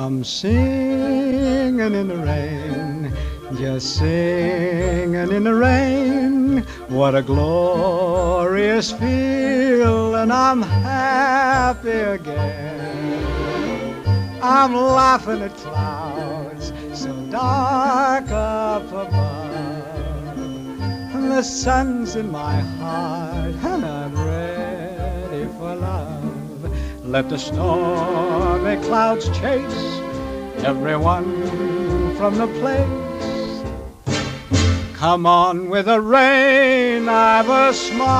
I'm singing in the rain, just singing in the rain. What a glorious feeling, I'm happy again. I'm laughing at clouds so dark up above. The sun's in my heart and I'm ready for love. Let the stormy clouds chase everyone from the place. Come on with the rain, I've a smile